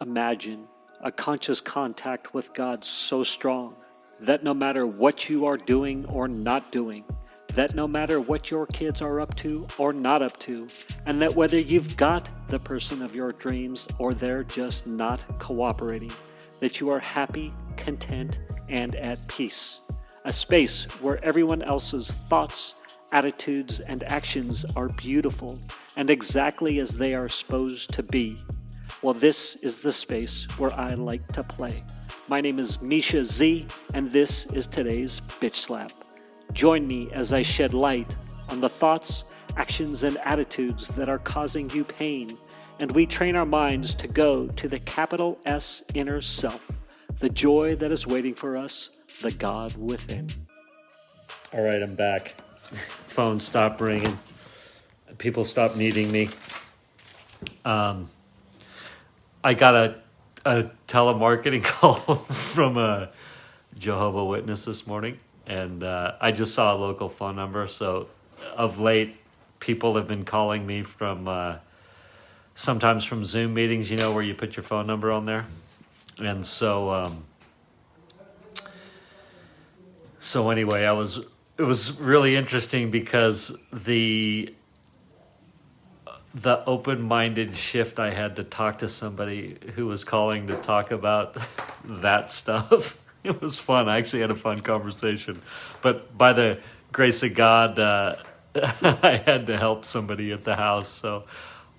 Imagine a conscious contact with God so strong that no matter what you are doing or not doing, that no matter what your kids are up to or not up to, and that whether you've got the person of your dreams or they're just not cooperating, that you are happy, content, and at peace. A space where everyone else's thoughts, attitudes, and actions are beautiful and exactly as they are supposed to be. Well, this is the space where I like to play. My name is Mischa Z, and this is today's Bitch Slap. Join me as I shed light on the thoughts, actions, and attitudes that are causing you pain, and we train our minds to go to the capital S inner self, the joy that is waiting for us, the God within. All right, I'm back. Phone stopped ringing. People stopped needing me. I got a telemarketing call from a Jehovah Witness this morning, and I just saw a local phone number. So of late, people have been calling me from sometimes from Zoom meetings, where you put your phone number on there. And so anyway, it was really interesting because the open-minded shift I had to talk to somebody who was calling to talk about that stuff. It was fun. I actually had a fun conversation. But by the grace of God, I had to help somebody at the house, so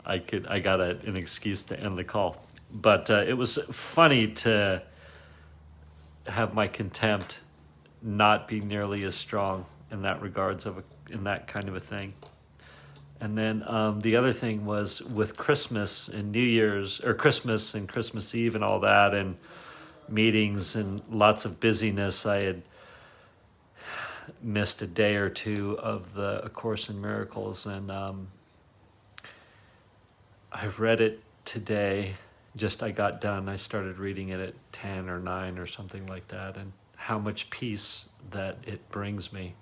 I got an excuse to end the call. But it was funny to have my contempt not be nearly as strong in that regards in that kind of a thing. And then the other thing was with Christmas and New Year's, or Christmas and Christmas Eve and all that, and meetings and lots of busyness, I had missed a day or two of the A Course in Miracles. And I read it today. I got done. I started reading it at 10 or 9 or something like that. And how much peace that it brings me.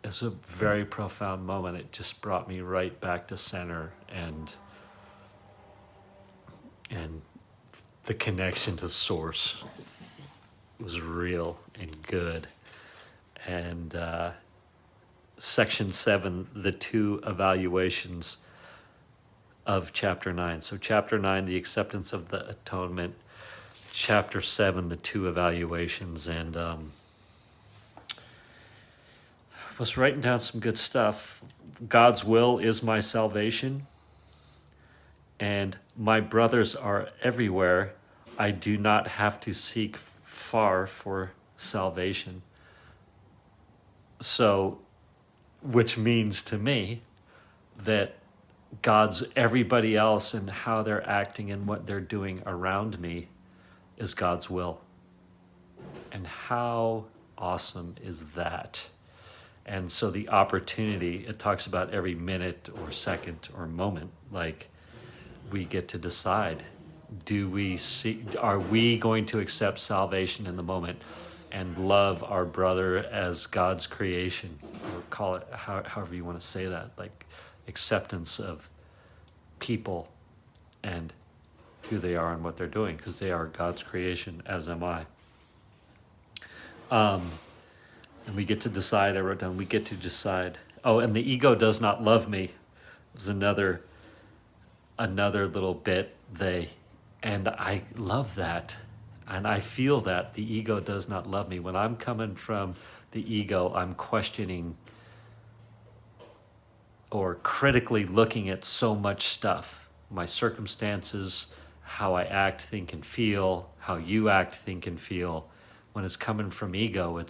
It's a very profound moment. It just brought me right back to center, and the connection to Source was real and good. And section 7, the 2 evaluations of chapter 9. So chapter 9, the acceptance of the atonement. Chapter 7, the 2 evaluations. And I was writing down some good stuff. God's will is my salvation, and my brothers are everywhere. I do not have to seek far for salvation. So, which means to me that God's everybody else and how they're acting and what they're doing around me is God's will. And how awesome is that? And so the opportunity, it talks about every minute or second or moment, like we get to decide, are we going to accept salvation in the moment and love our brother as God's creation, or call it however you want to say that, like acceptance of people and who they are and what they're doing, because they are God's creation, as am I. And we get to decide. I wrote down, we get to decide. Oh, and the ego does not love me. It was another little bit. And I love that. And I feel that the ego does not love me. When I'm coming from the ego, I'm questioning or critically looking at so much stuff. My circumstances, how I act, think, and feel, how you act, think, and feel. When it's coming from ego, it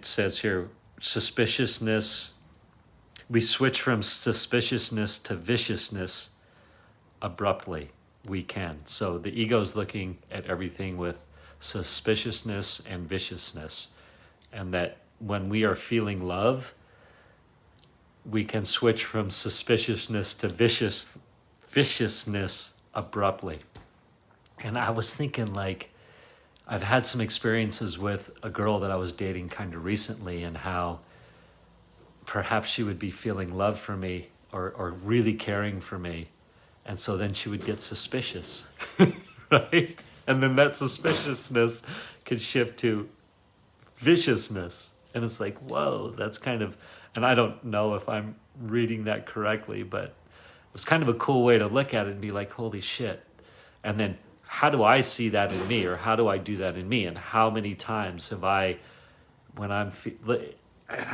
says here, suspiciousness. We switch from suspiciousness to viciousness abruptly. We can. So the ego's looking at everything with suspiciousness and viciousness. And that when we are feeling love, we can switch from suspiciousness to viciousness abruptly. And I was thinking, like, I've had some experiences with a girl that I was dating kind of recently, and how perhaps she would be feeling love for me or really caring for me. And so then she would get suspicious, right? And then that suspiciousness could shift to viciousness. And it's like, whoa, that's kind of, and I don't know if I'm reading that correctly, but it was kind of a cool way to look at it and be like, holy shit. And then how do I see that in me, or how do I do that in me? And how many times have I, when I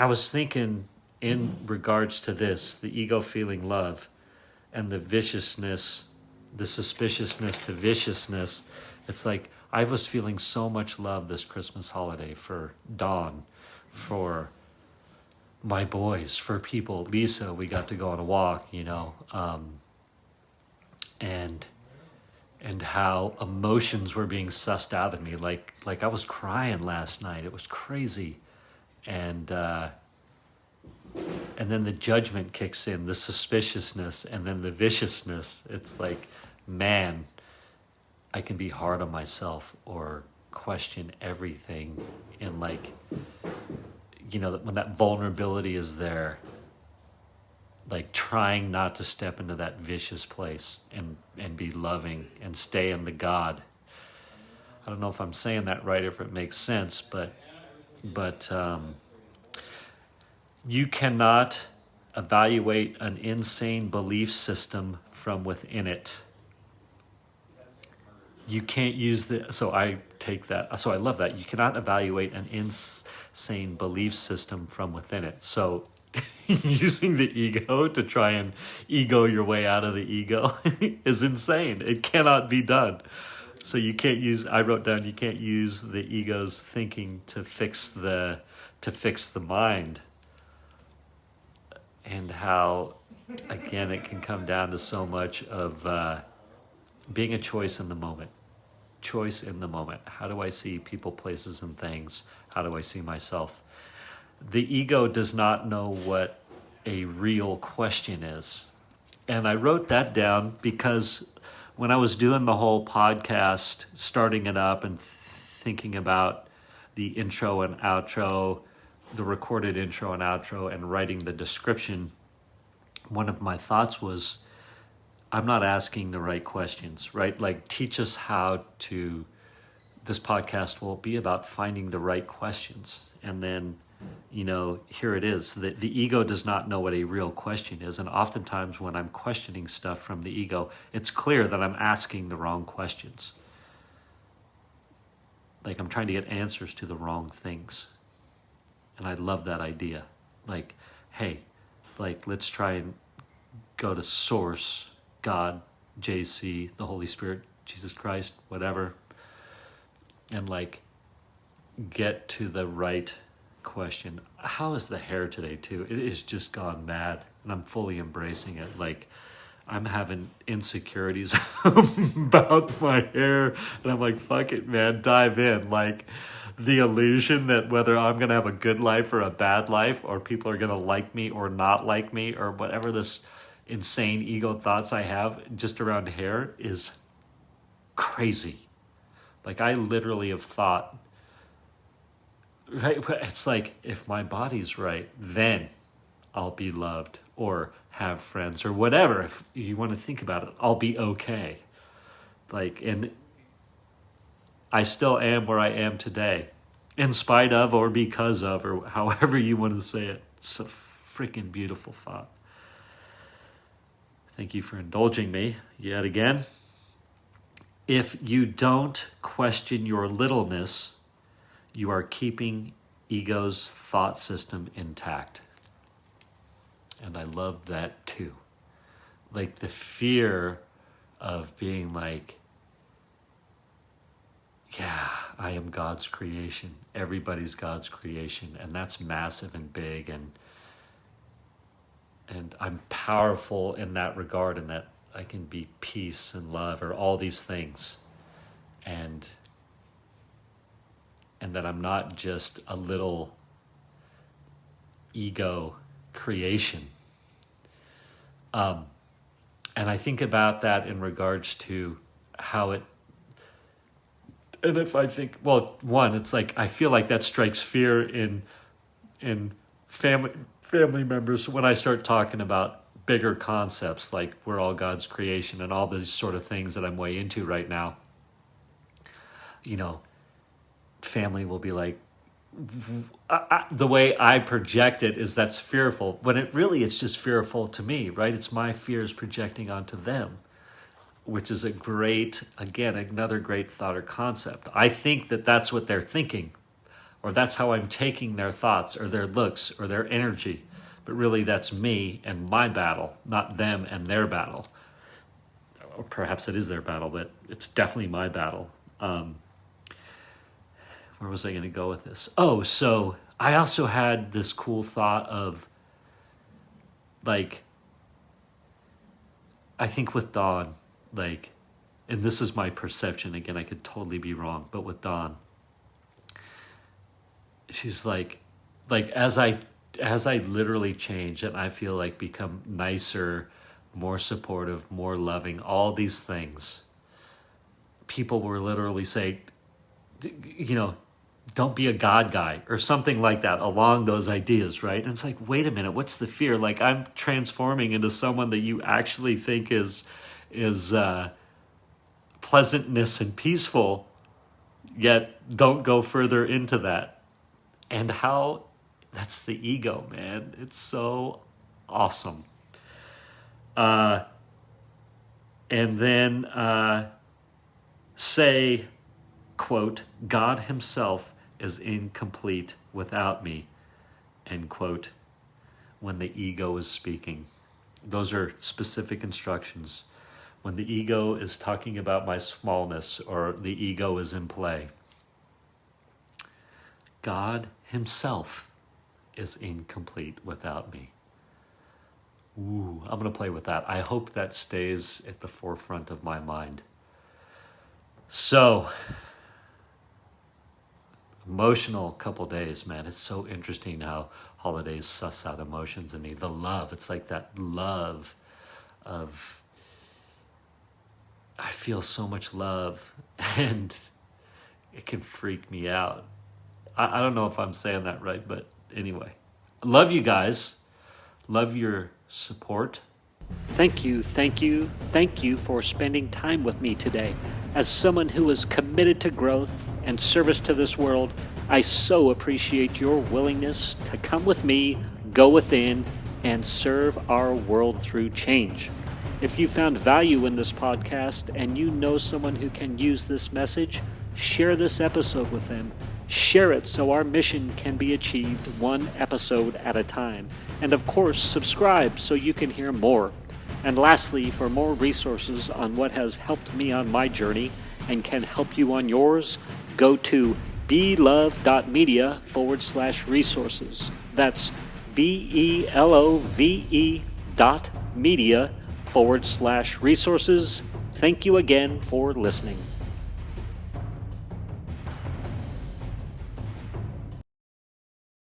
was thinking in regards to this, the ego feeling love and the viciousness, the suspiciousness to viciousness, it's like I was feeling so much love this Christmas holiday for Dawn, for my boys, for people. Lisa, we got to go on a walk, and how emotions were being sussed out of me. Like I was crying last night. It was crazy. And then the judgment kicks in, the suspiciousness, and then the viciousness. It's like, man, I can be hard on myself or question everything. And like, when that vulnerability is there, like trying not to step into that vicious place and be loving and stay in the God. I don't know if I'm saying that right, if it makes sense, but you cannot evaluate an insane belief system from within it. You can't use so I love that. You cannot evaluate an insane belief system from within it. So using the ego to try and ego your way out of the ego is insane. It cannot be done. So I wrote down, you can't use the ego's thinking to fix the mind. And how, again, it can come down to so much of being a choice in the moment. Choice in the moment. How do I see people, places, and things? How do I see myself? The ego does not know what a real question is. And I wrote that down because when I was doing the whole podcast, starting it up and thinking about the intro and outro, the recorded intro and outro, and writing the description, one of my thoughts was, I'm not asking the right questions, right? Like, teach us how to, this podcast will be about finding the right questions. And then, here it is. The ego does not know what a real question is. And oftentimes when I'm questioning stuff from the ego, it's clear that I'm asking the wrong questions. Like, I'm trying to get answers to the wrong things. And I love that idea. Like, hey, let's try and go to source, God, JC, the Holy Spirit, Jesus Christ, whatever, and get to the right question. How is the hair today too? It has just gone mad, and I'm fully embracing it. Like, I'm having insecurities about my hair, and I'm like, fuck it, man, dive in. Like, the illusion that whether I'm going to have a good life or a bad life, or people are going to like me or not like me, or whatever this insane ego thoughts I have just around hair is crazy. Like, I literally have thought, right? It's like, if my body's right, then I'll be loved or have friends or whatever. If you want to think about it, I'll be okay. And I still am where I am today, in spite of or because of, or however you want to say it. It's a freaking beautiful thought. Thank you for indulging me yet again. If you don't question your littleness, you are keeping ego's thought system intact. And I love that too. Like, the fear of being like, yeah, I am God's creation. Everybody's God's creation. And that's massive and big. And I'm powerful in that regard, and that I can be peace and love, or all these things. And that I'm not just a little ego creation. And I think about that in regards to how it, and if I think, well, one, it's like, I feel like that strikes fear in family members when I start talking about bigger concepts like we're all God's creation and all these sort of things that I'm way into right now, family will be like, the way I project it is that's fearful, when it's just fearful to me, right? It's my fears projecting onto them, which is another great thought or concept. I think that that's what they're thinking, or that's how I'm taking their thoughts or their looks or their energy. But really that's me and my battle, not them and their battle. Or perhaps it is their battle, but it's definitely my battle. Where was I going to go with this? Oh, so I also had this cool thought of, like, I think with Dawn, like, and this is my perception, again, I could totally be wrong, but with Dawn, she's like as I literally change and I feel like become nicer, more supportive, more loving, all these things, people were literally saying, don't be a God guy or something like that along those ideas, right? And it's like, wait a minute, what's the fear? Like, I'm transforming into someone that you actually think is pleasantness and peaceful, yet don't go further into that. And how that's the ego, man. It's so awesome. And then say, quote, God himself is incomplete without me, end quote, when the ego is speaking. Those are specific instructions. When the ego is talking about my smallness or the ego is in play, God himself is incomplete without me. Ooh, I'm going to play with that. I hope that stays at the forefront of my mind. So, emotional couple days, man. It's so interesting how holidays suss out emotions in me. The love, it's like that love of, I feel so much love, and it can freak me out. I don't know if I'm saying that right, but anyway. Love you guys. Love your support. Thank you for spending time with me today. As someone who is committed to growth and service to this world, I so appreciate your willingness to come with me, go within, and serve our world through change. If you found value in this podcast and you know someone who can use this message, share this episode with them. Share it so our mission can be achieved one episode at a time. And of course, subscribe so you can hear more. And lastly, for more resources on what has helped me on my journey and can help you on yours, go to belove.media/resources. That's BELOVE.media/resources. Thank you again for listening.